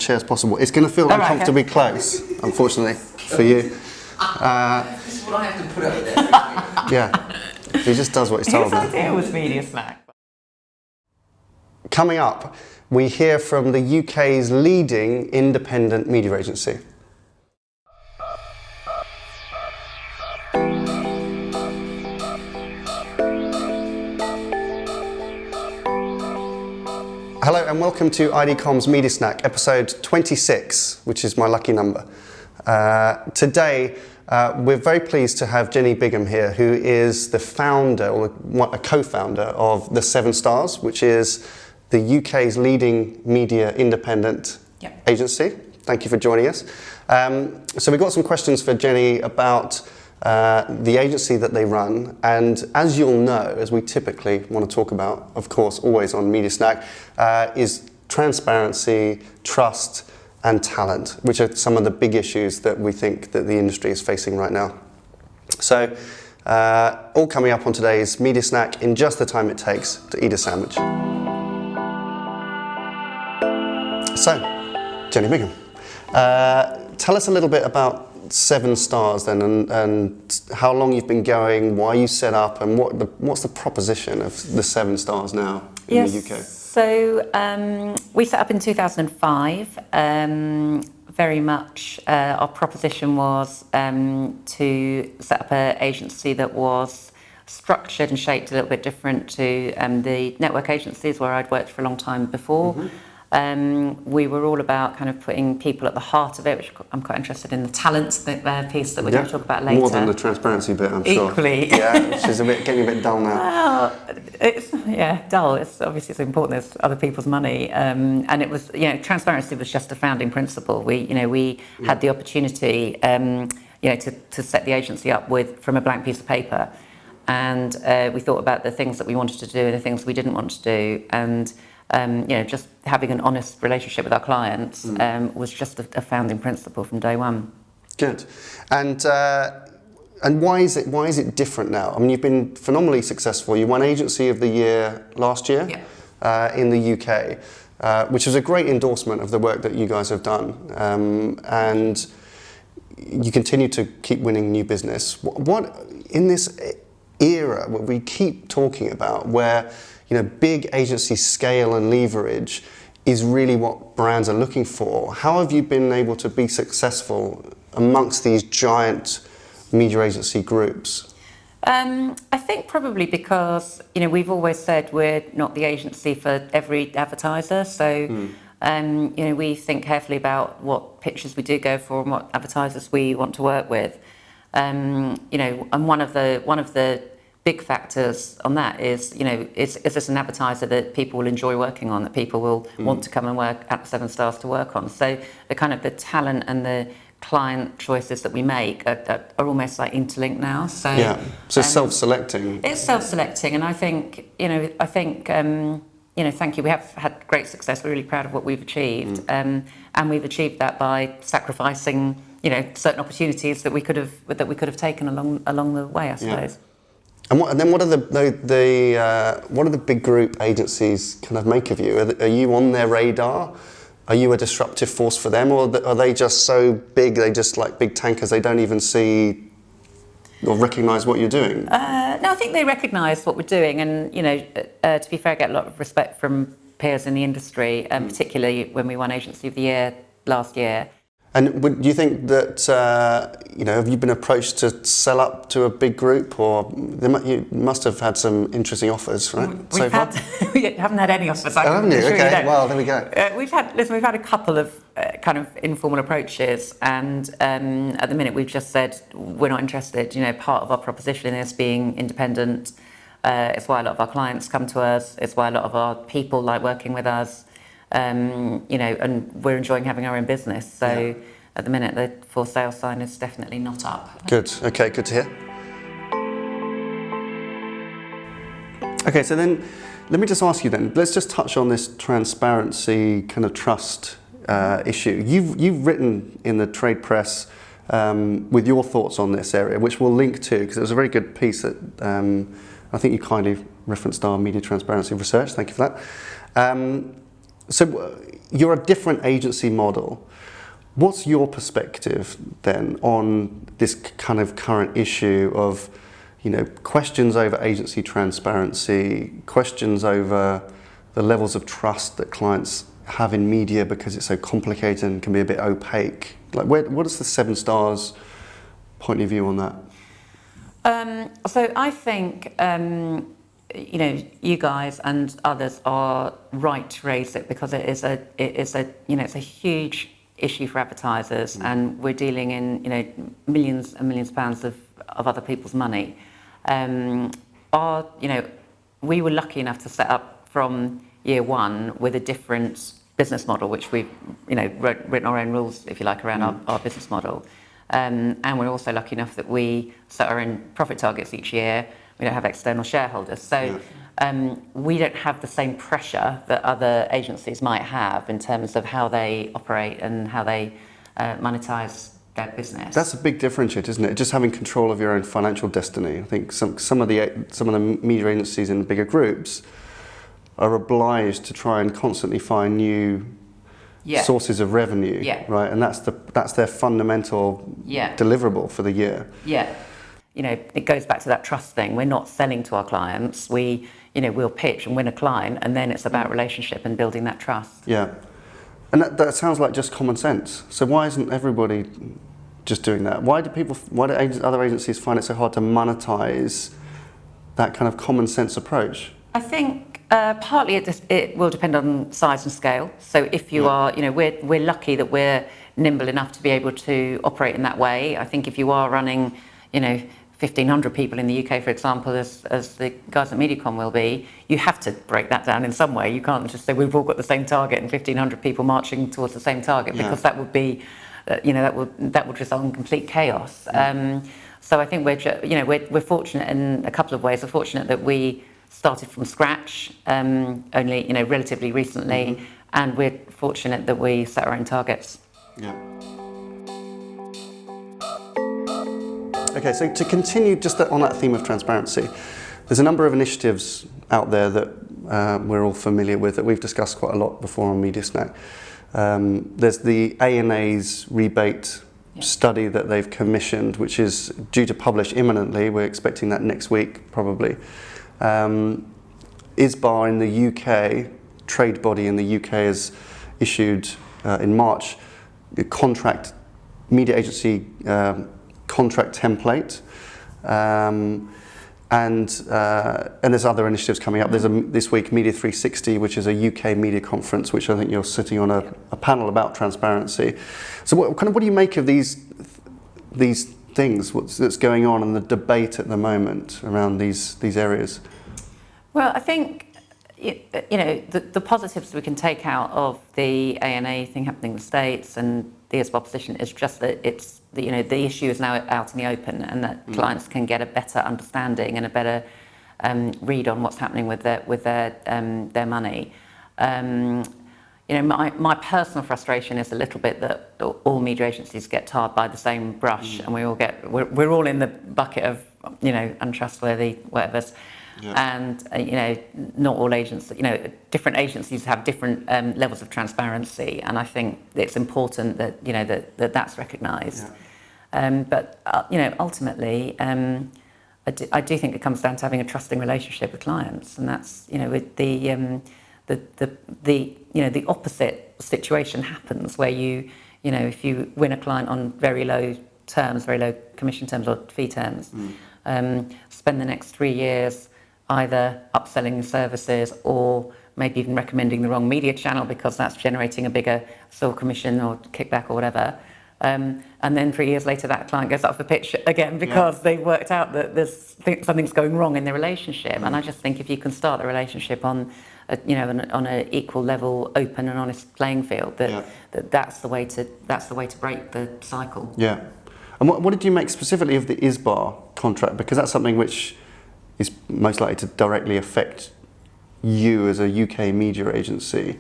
chair as possible. It's going to feel uncomfortably close, unfortunately, for you. This is what I have to put up there. Yeah, he just does what he's told. His idea was Media Snack. Coming up, we hear from the UK's leading independent media agency. Hello and welcome to IDCom's Media Snack, episode 26, which is my lucky number. Today, we're very pleased to have Jenny Biggam here, who is the founder, or a co-founder of the 7 Stars, which is the UK's leading media independent agency. Thank you for joining us. So we've got some questions for Jenny about the agency that they run, and as you'll know, as we typically want to talk about, of course, always on Media Snack, is transparency, trust, and talent, which are some of the big issues that we think that the industry is facing right now. So, all coming up on today's Media Snack in just the time it takes to eat a sandwich. So, Jenny Biggam, tell us a little bit about 7 Stars then, and how long you've been going, why you set up, and what's the proposition of the 7 Stars now in the UK? So we set up in 2005. Very much our proposition was to set up an agency that was structured and shaped a little bit different to the network agencies where I'd worked for a long time before. Mm-hmm. We were all about kind of putting people at the heart of it, which I'm quite interested in the talent piece that we're going to talk about later. More than the transparency bit, I'm sure. Equally. Yeah, which is getting a bit dull now. Well, it's dull. It's obviously it's important. There's other people's money, and it was transparency was just a founding principle. We had the opportunity to set the agency up from a blank piece of paper, and we thought about the things that we wanted to do and the things we didn't want to do, and just having an honest relationship with our clients was just a founding principle from day one. Good. And why is it different now? I mean, you've been phenomenally successful. You won Agency of the Year last year in the UK, which is a great endorsement of the work that you guys have done. And you continue to keep winning new business. What in this era what we keep talking about, where big agency scale and leverage is really what brands are looking for. How have you been able to be successful amongst these giant media agency groups? I think probably because we've always said we're not the agency for every advertiser. So we think carefully about what pitches we do go for and what advertisers we want to work with. And one of the big factors on that is this an advertiser that people will enjoy working on, that people will want to come and work at 7 Stars to work on. So the talent and the client choices that we make are almost like interlinked now. So self-selecting. It's self-selecting, and I think thank you. We have had great success. We're really proud of what we've achieved, and we've achieved that by sacrificing certain opportunities that we could have taken along the way, I suppose. Yeah. And then what are the big group agencies kind of make of you? Are you on their radar? Are you a disruptive force for them, or are they just so big, they just like big tankers, they don't even see or recognise what you're doing? No, I think they recognise what we're doing, and to be fair, I get a lot of respect from peers in the industry, particularly when we won Agency of the Year last year. And do you think that, have you been approached to sell up to a big group, or you must have had some interesting offers, right? We haven't had any offers. Haven't you? Okay, well, there we go. We've had a couple of kind of informal approaches, and at the minute we've just said we're not interested. Part of our proposition is being independent. It's why a lot of our clients come to us. It's why a lot of our people like working with us. And we're enjoying having our own business. So at the minute, the for sale sign is definitely not up. Good. Okay, good to hear. Okay, so then let me just ask you then, let's just touch on this transparency kind of trust issue. You've written in the trade press with your thoughts on this area, which we'll link to, because it was a very good piece that I think you kindly referenced our media transparency research. Thank you for that. So you're a different agency model. What's your perspective then on this kind of current issue of, questions over agency transparency, questions over the levels of trust that clients have in media because it's so complicated and can be a bit opaque? Like, what is the 7 Stars point of view on that? So I think, you guys and others are right to raise it because it's a huge issue for advertisers, and we're dealing in, millions and millions of pounds of other people's money. We were lucky enough to set up from year one with a different business model, which we've, written our own rules, if you like, around our business model. And we're also lucky enough that we set our own profit targets each year. We don't have external shareholders. So we don't have the same pressure that other agencies might have in terms of how they operate and how they monetize their business. That's a big differentiator, isn't it? Just having control of your own financial destiny. I think some of the media agencies in bigger groups are obliged to try and constantly find new sources of revenue, right? And that's their fundamental deliverable for the year. Yeah. It goes back to that trust thing. We're not selling to our clients. We'll pitch and win a client, and then it's about relationship and building that trust. Yeah. And that sounds like just common sense. So why isn't everybody just doing that? Why do other agencies find it so hard to monetize that kind of common sense approach? I think partly it will depend on size and scale. So if you are, we're lucky that we're nimble enough to be able to operate in that way. I think if you are running, 1,500 people in the UK, for example, as the guys at MediaCom will be, you have to break that down in some way. You can't just say we've all got the same target and 1,500 people marching towards the same target, because that would be, that would result in complete chaos. So I think we're fortunate in a couple of ways. We're fortunate that we started from scratch only, relatively recently, and we're fortunate that we set our own targets. Yeah. Okay, so to continue just on that theme of transparency, there's a number of initiatives out there that we're all familiar with, that we've discussed quite a lot before on MediaSnack. There's the ANA's rebate study that they've commissioned, which is due to publish imminently. We're expecting that next week, probably. ISBA in the UK, trade body in the UK, has issued in March a media agency contract template, and there's other initiatives coming up. There's this week Media 360, which is a UK media conference, which I think you're sitting on a panel about transparency. So what do you make of these things? That's going on in the debate at the moment around these areas? Well, I think the positives we can take out of the ANA thing happening in the States and the ISBA position is just that it's the issue is now out in the open, and that clients can get a better understanding and a better read on what's happening with their money. My personal frustration is a little bit that all media agencies get tarred by the same brush, and we're all in the bucket of untrustworthy whatever. Yeah. And not all agencies, different agencies have different levels of transparency, and I think it's important that that's recognised. Yeah. But ultimately, I do think it comes down to having a trusting relationship with clients, and that's with the opposite situation happens where if you win a client on very low commission terms or fee terms, spend the next 3 years either upselling the services or maybe even recommending the wrong media channel because that's generating a bigger commission or kickback or whatever. And then 3 years later, that client goes up for pitch again because they've worked out that something's going wrong in the relationship. And I just think if you can start the relationship on an equal level, open and honest playing field, that's the way to break the cycle. Yeah. And what did you make specifically of the ISBA contract? Because that's something which is most likely to directly affect you as a UK media agency.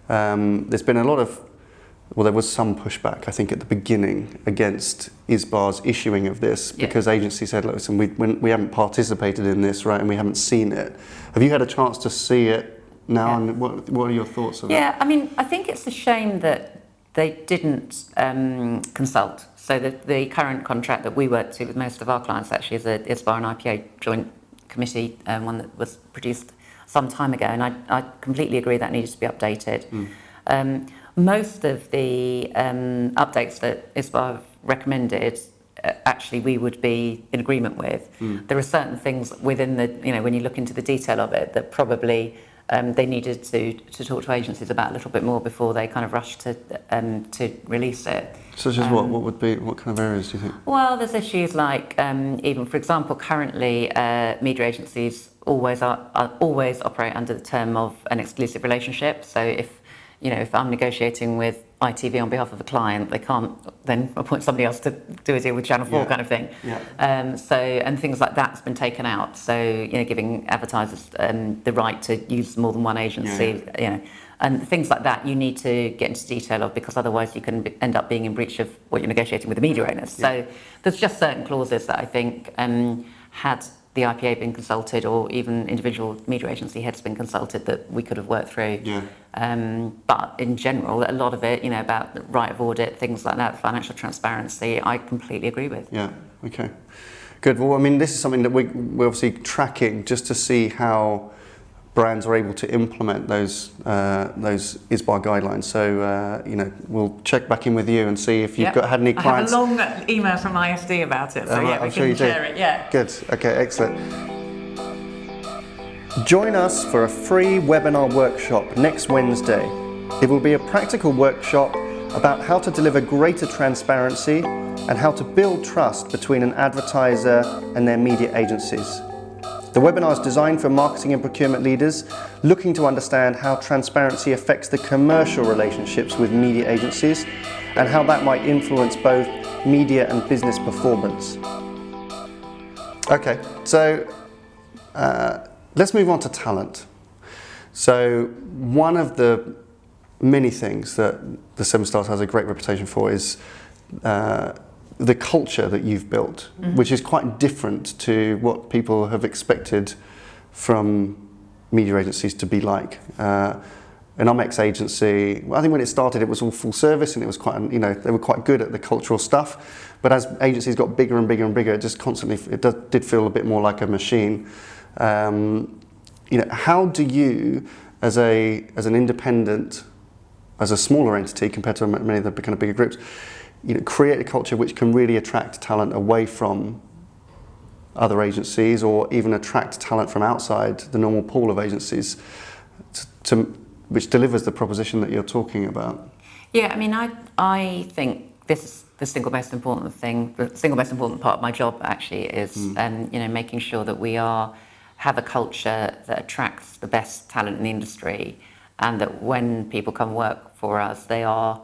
There's been there was some pushback, I think, at the beginning against ISBA's issuing of this, because agencies said, listen, we haven't participated in this, right, and we haven't seen it. Have you had a chance to see it now, Yeah. and what are your thoughts on Yeah, I mean, I think it's a shame that they didn't consult. So the current contract that we work to with most of our clients actually is a ISBA and IPA joint committee, one that was produced some time ago, and I completely agree that needed to be updated. Most of the updates that ISBA have recommended, actually we would be in agreement with. There are certain things within the, when you look into the detail of it, that probably they needed to talk to agencies about a little bit more before they kind of rushed to release it. Such as what kind of areas do you think? Well, there's issues like, even for example, currently media agencies always operate under the term of an exclusive relationship. So if I'm negotiating with ITV on behalf of a client, they can't then appoint somebody else to do a deal with Channel 4 kind of thing. Yeah. And things like that's been taken out. So, giving advertisers the right to use more than one agency, and things like that you need to get into detail of, because otherwise you can end up being in breach of what you're negotiating with the media owners. Yeah. So there's just certain clauses that I think had the IPA been consulted, or even individual media agency heads been consulted, that we could have worked through. Yeah. But in general, a lot of it, about the right of audit, things like that, financial transparency, I completely agree with. Yeah, okay. Good. Well, I mean, this is something that we're obviously tracking just to see how brands are able to implement those ISBA guidelines. So, we'll check back in with you and see if you've had any clients. I have a long email from ISD about it, so I'm we sure can you share it. Yeah. Good. Okay, excellent. Join us for a free webinar workshop next Wednesday. It will be a practical workshop about how to deliver greater transparency and how to build trust between an advertiser and their media agencies. The webinar is designed for marketing and procurement leaders looking to understand how transparency affects the commercial relationships with media agencies and how that might influence both media and business performance. Okay, so let's move on to talent. So one of the many things that the Seven Stars has a great reputation for is the culture that you've built, which is quite different to what people have expected from media agencies to be like. An Omex agency, I think when it started, it was all full service, and it was quite, they were quite good at the cultural stuff. But as agencies got bigger and bigger and bigger, it just constantly, did feel a bit more like a machine. How do you, as an independent, as a smaller entity compared to many of the kind of bigger groups, create a culture which can really attract talent away from other agencies, or even attract talent from outside the normal pool of agencies, which delivers the proposition that you're talking about? Yeah, I mean, I think this is the single most important thing. The single most important part of my job actually is, making sure that we have a culture that attracts the best talent in the industry, and that when people come work for us, they are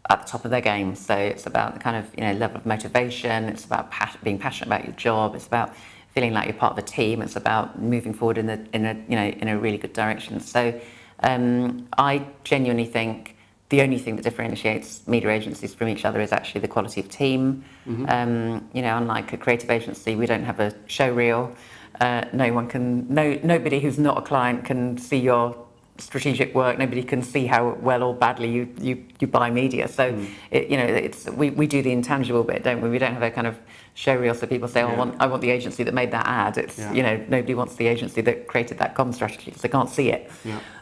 at the top of their game. So it's about the kind of level of motivation. It's about being passionate about your job. It's about feeling like you're part of a team. It's about moving forward in a really good direction. So I genuinely think the only thing that differentiates media agencies from each other is actually the quality of team. Unlike a creative agency, we don't have a show reel. Nobody who's not a client can see your strategic work. Nobody can see how well or badly you buy media. So we do the intangible bit, don't we? We don't have a kind of show reel so people say, I want the agency that made that ad. It's nobody wants the agency that created that comm strategy, because they can't see it.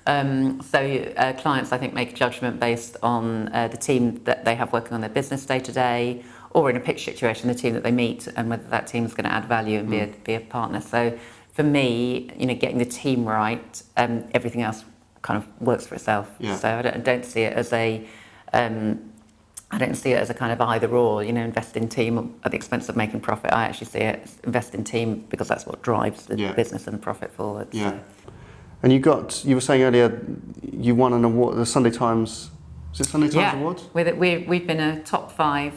So clients, I think, make a judgment based on the team that they have working on their business day to day, or in a pitch situation, the team that they meet, and whether that team is going to add value and be a partner. So for me, getting the team right, everything else kind of works for itself. So I don't see it as a kind of either or, invest in team at the expense of making profit. I actually see it as invest in team, because that's what drives the business and profit forward. So. And you were saying earlier, you won an award, the Sunday Times, is it Sunday Times Award? We've been a top 5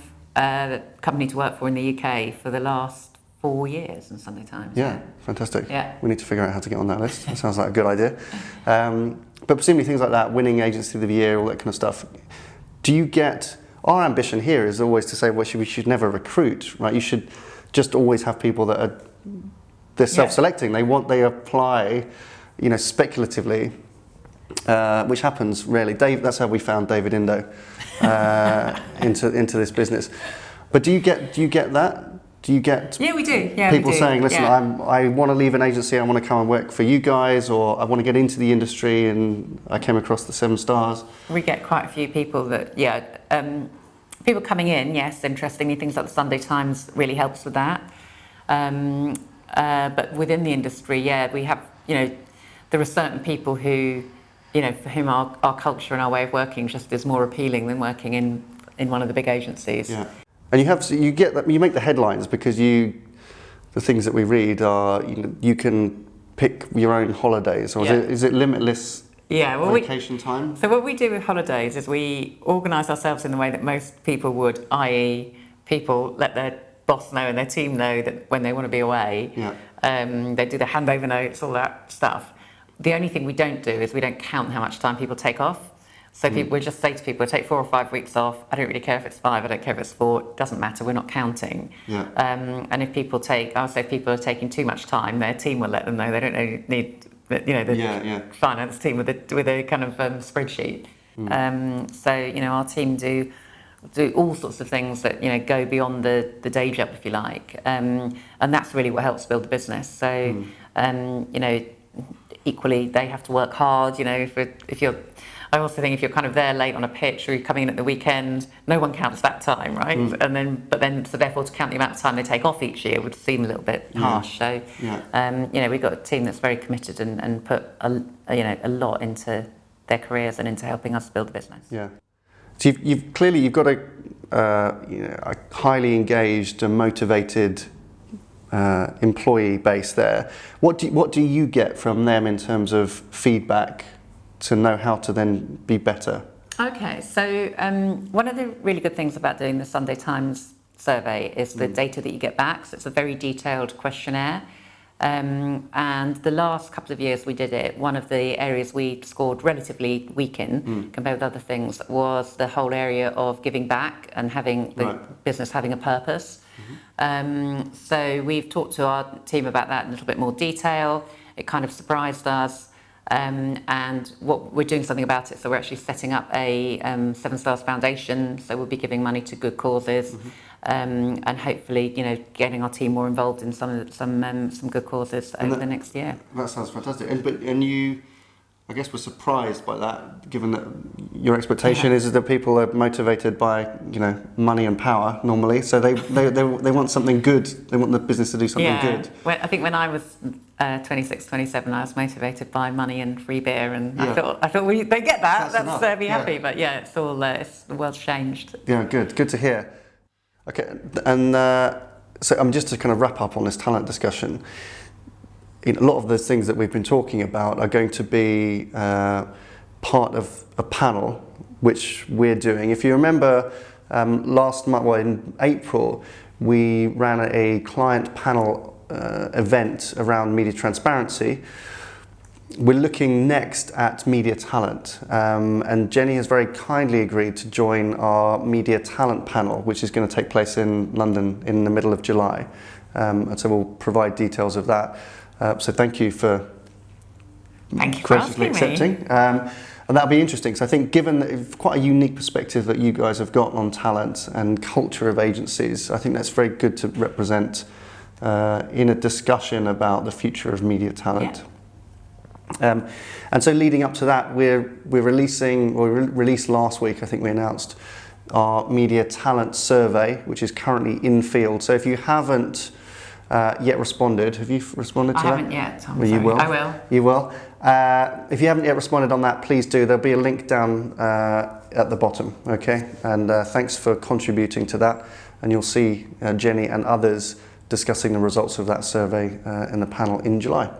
company to work for in the UK for the last 4 years in Sunday Times. Yeah, fantastic. Yeah. We need to figure out how to get on that list. That sounds like a good idea. But presumably things like that, winning Agency of the Year, all that kind of stuff, our ambition here is always to say, we should never recruit, right? You should just always have people that they're self-selecting. They apply, speculatively which happens rarely. Dave, that's how we found David Indo into this business. But do you get that? Do you get Yeah, we do. Yeah, people we do. saying, listen, Yeah. I want to leave an agency, I want to come and work for you guys, or I want to get into the industry and I came across the 7 Stars? We get quite a few people that, people coming in, yes, interestingly, things like the Sunday Times really helps with that. But within the industry, we have, there are certain people who, for whom our culture and our way of working just is more appealing than working in one of the big agencies. Yeah. And you get that, you make the headlines because the things that we read are, you can pick your own holidays, or is it limitless vacation time? So what we do with holidays is we organise ourselves in the way that most people would, i.e. people let their boss know and their team know that when they want to be away, they do the handover notes, all that stuff. The only thing we don't do is we don't count how much time people take off. So we just say to people, take 4 or 5 weeks off. I don't really care if it's 5, I don't care if it's 4, it doesn't matter, we're not counting. Yeah. And if people if people are taking too much time, their team will let them know. They don't need, the finance team with a kind of spreadsheet. Our team do all sorts of things that, go beyond the day job, if you like. And that's really what helps build the business. So, equally, they have to work hard, if you're... I also think if you're kind of there late on a pitch or you're coming in at the weekend, no one counts that time, right? So therefore to count the amount of time they take off each year would seem a little bit harsh. So, we've got a team that's very committed and put a lot into their careers and into helping us build the business. Yeah. So you've got a highly engaged and motivated employee base there. What do you get from them in terms of feedback to know how to then be better? Okay, so one of the really good things about doing the Sunday Times survey is the data that you get back. So it's a very detailed questionnaire. And the last couple of years we did it, one of the areas we scored relatively weak in, compared with other things, was the whole area of giving back and having the business having a purpose. So we've talked to our team about that in a little bit more detail. It kind of surprised us. And what we're doing something about it, so we're actually setting up a 7 Stars Foundation, so we'll be giving money to good causes, and hopefully getting our team more involved in some good causes over the next year. That sounds fantastic. And you, I guess, were surprised by that, given that your expectation is that people are motivated by money and power normally, so they want something good. They want the business to do something good. Well, I think when I was 26, 27, I was motivated by money and free beer, and I thought they get that. That's be happy. But it's all the world's changed. Yeah, good to hear. Okay, and so just to kind of wrap up on this talent discussion. A lot of the things that we've been talking about are going to be part of a panel which we're doing. If you remember, last month, in April, we ran a client panel event around media transparency. We're looking next at media talent, and Jenny has very kindly agreed to join our media talent panel, which is going to take place in London in the middle of July. And so we'll provide details of that. So thank you for graciously accepting. And that'll be interesting. So I think, given quite a unique perspective that you guys have got on talent and culture of agencies, I think that's very good to represent in a discussion about the future of media talent. And so leading up to that, we released last week, I think we announced, our media talent survey, which is currently in field. So if you haven't yet responded, have you responded to that? I haven't yet. Well, you will. I will. You will. If you haven't yet responded on that, please do. There'll be a link down at the bottom, okay? And thanks for contributing to that. And you'll see Jenny and others discussing the results of that survey in the panel in July.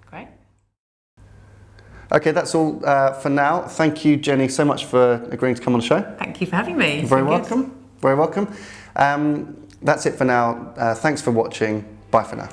Great. Okay, that's all for now. Thank you, Jenny, so much for agreeing to come on the show. Thank you for having me. Very welcome. Very welcome. That's it for now. Thanks for watching. Bye for now.